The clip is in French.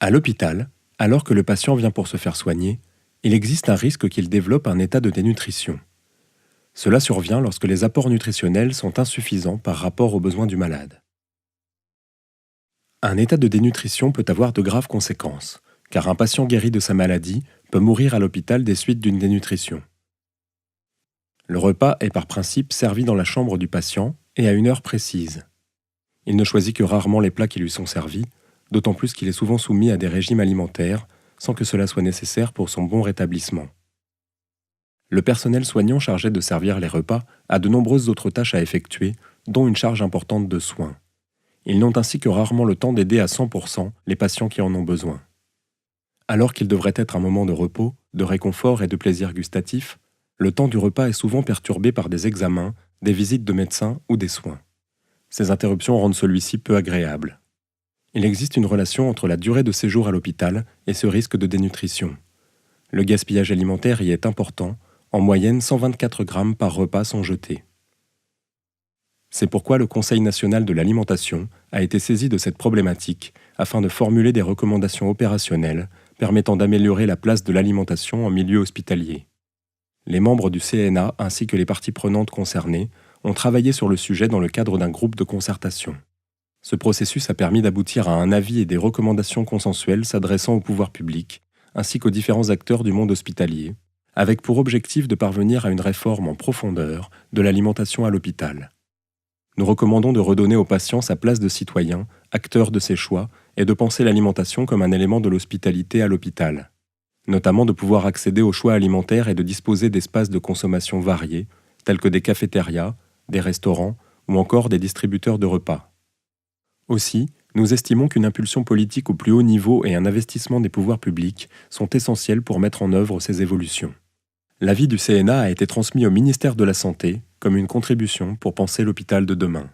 À l'hôpital, alors que le patient vient pour se faire soigner, il existe un risque qu'il développe un état de dénutrition. Cela survient lorsque les apports nutritionnels sont insuffisants par rapport aux besoins du malade. Un état de dénutrition peut avoir de graves conséquences, car un patient guéri de sa maladie peut mourir à l'hôpital des suites d'une dénutrition. Le repas est par principe servi dans la chambre du patient et à une heure précise. Il ne choisit que rarement les plats qui lui sont servis, d'autant plus qu'il est souvent soumis à des régimes alimentaires sans que cela soit nécessaire pour son bon rétablissement. Le personnel soignant chargé de servir les repas a de nombreuses autres tâches à effectuer, dont une charge importante de soins. Ils n'ont ainsi que rarement le temps d'aider à 100% les patients qui en ont besoin. Alors qu'il devrait être un moment de repos, de réconfort et de plaisir gustatif, le temps du repas est souvent perturbé par des examens, des visites de médecins ou des soins. Ces interruptions rendent celui-ci peu agréable. Il existe une relation entre la durée de séjour à l'hôpital et ce risque de dénutrition. Le gaspillage alimentaire y est important, en moyenne 124 grammes par repas sont jetés. C'est pourquoi le Conseil national de l'alimentation a été saisi de cette problématique afin de formuler des recommandations opérationnelles permettant d'améliorer la place de l'alimentation en milieu hospitalier. Les membres du CNA ainsi que les parties prenantes concernées ont travaillé sur le sujet dans le cadre d'un groupe de concertation. Ce processus a permis d'aboutir à un avis et des recommandations consensuelles s'adressant au pouvoir public, ainsi qu'aux différents acteurs du monde hospitalier, avec pour objectif de parvenir à une réforme en profondeur de l'alimentation à l'hôpital. Nous recommandons de redonner aux patients sa place de citoyen, acteur de ses choix, et de penser l'alimentation comme un élément de l'hospitalité à l'hôpital. Notamment de pouvoir accéder aux choix alimentaires et de disposer d'espaces de consommation variés, tels que des cafétérias, des restaurants ou encore des distributeurs de repas. Aussi, nous estimons qu'une impulsion politique au plus haut niveau et un investissement des pouvoirs publics sont essentiels pour mettre en œuvre ces évolutions. L'avis du CNA a été transmis au ministère de la Santé comme une contribution pour penser l'hôpital de demain.